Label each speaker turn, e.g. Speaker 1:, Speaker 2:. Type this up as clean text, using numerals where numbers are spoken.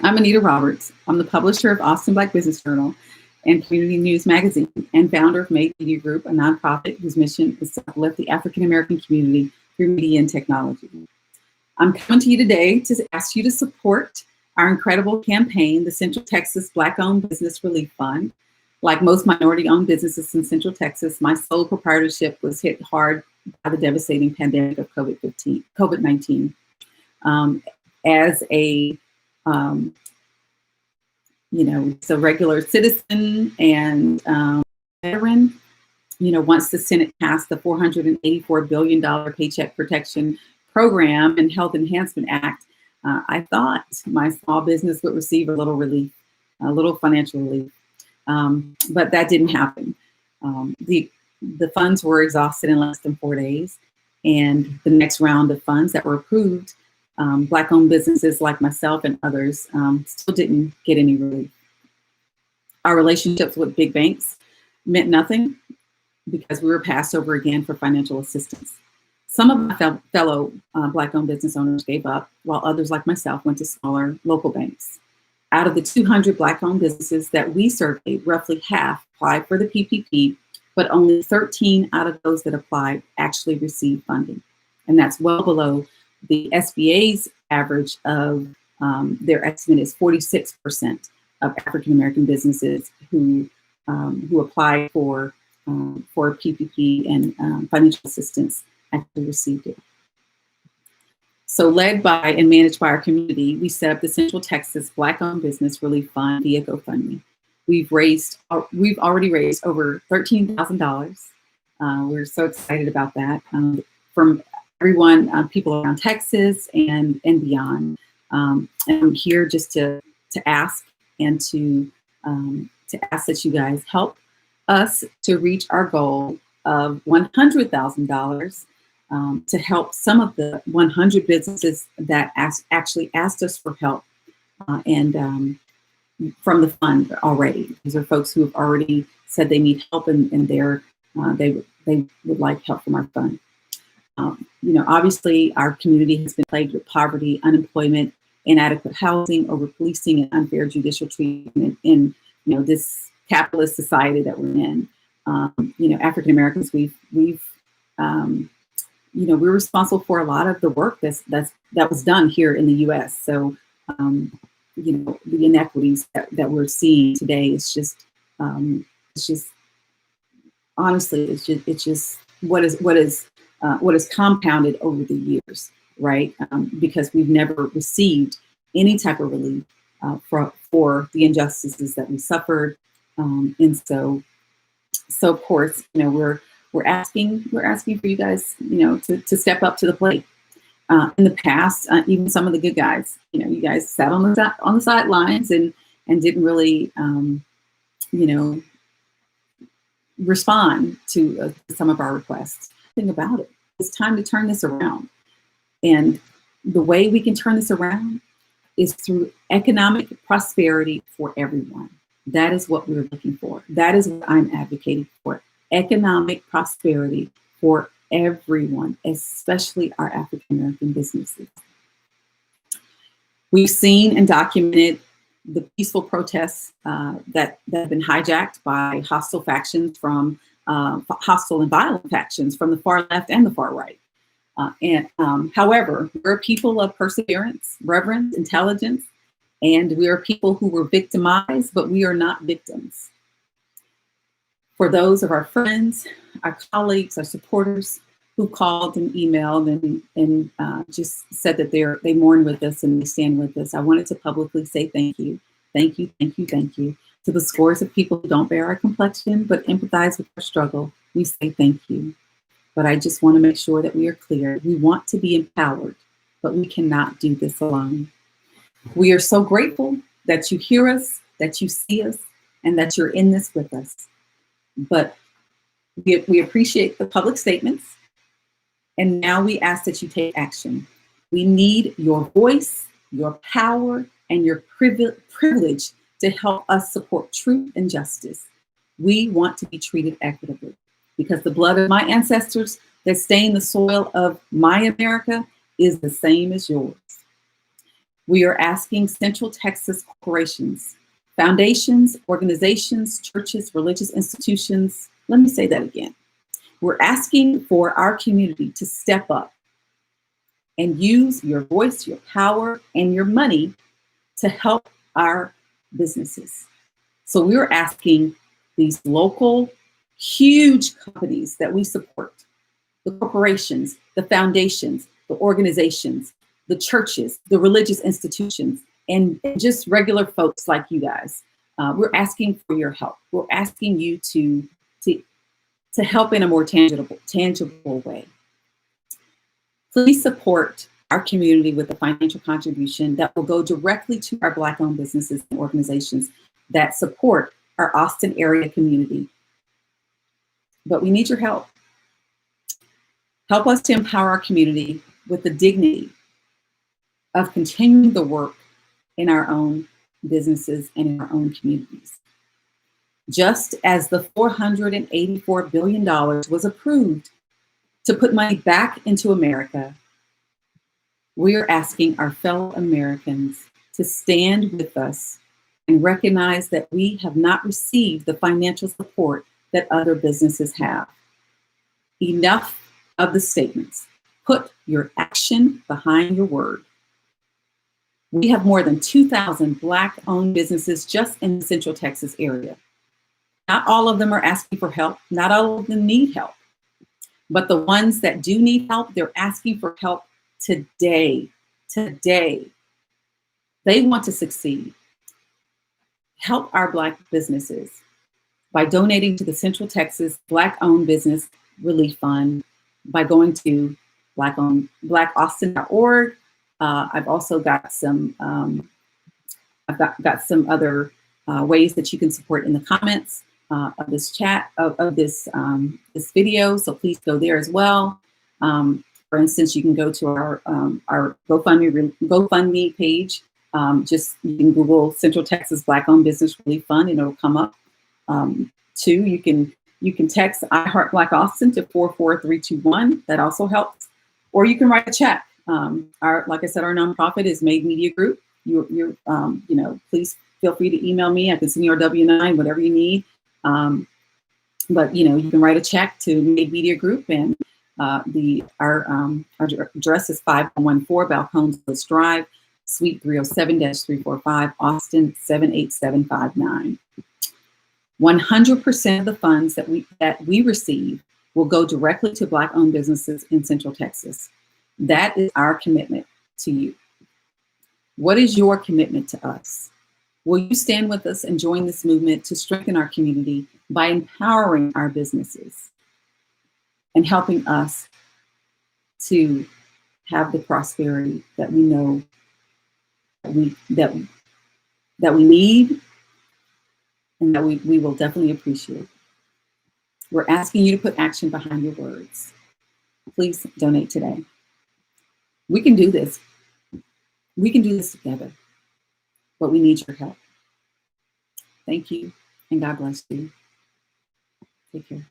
Speaker 1: I'm Anita Roberts. I'm the publisher of Austin Black Business Journal and Community News Magazine, and founder of Made Media Group, a nonprofit whose mission is to uplift the African American community through media and technology. I'm coming to you today to ask you to support our incredible campaign, the Central Texas Black-Owned Business Relief Fund. Like most minority-owned businesses in Central Texas, my sole proprietorship was hit hard by the devastating pandemic of COVID-19. As a a regular citizen and veteran, once the Senate passed the $484 billion Paycheck Protection Program and Health Enhancement Act, I thought my small business would receive a little relief, a little financial relief. But that didn't happen. The funds were exhausted in less than 4 days, and the next round of funds that were approved, Black-owned businesses like myself and others still didn't get any relief. Our relationships with big banks meant nothing because we were passed over again for financial assistance. Some of my fellow Black-owned business owners gave up, while others like myself went to smaller local banks. Out of the 200 Black-owned businesses that we surveyed, roughly half applied for the PPP, but only 13 out of those that applied actually received funding. And that's well below the SBA's average of their estimate is 46% of African-American businesses who applied for PPP and financial assistance actually received it. So led by and managed by our community, we set up the Central Texas Black-Owned Business Relief Fund via GoFundMe. We've already raised over $13,000. We're so excited about that from everyone, people around Texas and beyond. And I'm here just to ask and to ask that you guys help us to reach our goal of $100,000 to help some of the 100 businesses that actually asked us for help and from the fund already. These are folks who have already said they need help and they would like help from our fund. Obviously our community has been plagued with poverty, unemployment, inadequate housing, over-policing, and unfair judicial treatment in this capitalist society that we're in. African Americans, we're responsible for a lot of the work that was done here in the U.S. So, the inequities that we're seeing today is just honestly, it's just what is compounded over the years, right? Because we've never received any type of relief for the injustices that we suffered, and so of course, we're asking for you guys, to step up to the plate. In the past, even some of the good guys, you guys sat on the sidelines and didn't really, respond to some of our requests. Think about it. It's time to turn this around. And the way we can turn this around is through economic prosperity for everyone. That is what we're looking for. That is what I'm advocating for. Economic prosperity for everyone, especially our African American businesses. We've seen and documented the peaceful protests that have been hijacked by hostile factions from hostile and violent factions from the far left and the far right. However, we're a people of perseverance, reverence, intelligence, and we are people who were victimized, but we are not victims. For those of our friends, our colleagues, our supporters who called and emailed and just said that they mourn with us and they stand with us, I wanted to publicly say thank you. Thank you, thank you, thank you. To the scores of people who don't bear our complexion but empathize with our struggle, we say thank you. But I just want to make sure that we are clear. We want to be empowered, but we cannot do this alone. We are so grateful that you hear us, that you see us, and that you're in this with us. But we appreciate the public statements, and now we ask that you take action. We need your voice, your power, and your privilege to help us support truth and justice. We want to be treated equitably because the blood of my ancestors that stain the soil of my America is the same as yours. We are asking Central Texas corporations, foundations, organizations, churches, religious institutions. Let me say that again. We're asking for our community to step up and use your voice, your power, and your money to help our businesses. So we're asking these local, huge companies that we support, the corporations, the foundations, the organizations, the churches, the religious institutions, and just regular folks like you guys. We're asking for your help. We're asking you to help in a more tangible way. Please support our community with a financial contribution that will go directly to our Black-owned businesses and organizations that support our Austin area community. But we need your help. Help us to empower our community with the dignity of continuing the work in our own businesses and in our own communities. Just as the $484 billion was approved to put money back into America, we are asking our fellow Americans to stand with us and recognize that we have not received the financial support that other businesses have. Enough of the statements. Put your action behind your word. We have more than 2,000 Black-owned businesses just in the Central Texas area. Not all of them are asking for help. Not all of them need help. But the ones that do need help, they're asking for help today. Today. They want to succeed. Help our Black businesses by donating to the Central Texas Black-owned Business Relief Fund, by going to BOBRF.org. I've also got some I've got some other ways that you can support in the comments of this chat, of this video. So please go there as well. For instance, you can go to our GoFundMe page. Just you can Google Central Texas Black-owned Business Relief Fund and it'll come up. Two, you can text IHeartBlackAustin to 44321. That also helps. Or you can write a check. Like I said, our nonprofit is Made Media Group. You know, please feel free to email me. I can send you our W-9, whatever you need. But you know, you can write a check to Made Media Group, and our address is 5114 Balcones Drive, Suite 307-345, Austin 78759. 100% of the funds that we receive will go directly to Black-owned businesses in Central Texas. That is our commitment to you. What is your commitment to us? Will you stand with us and join this movement to strengthen our community by empowering our businesses and helping us to have the prosperity that we know that we need and that we will definitely appreciate? We're asking you to put action behind your words. Please donate today. We can do this. We can do this together, but we need your help. Thank you, and God bless you. Take care.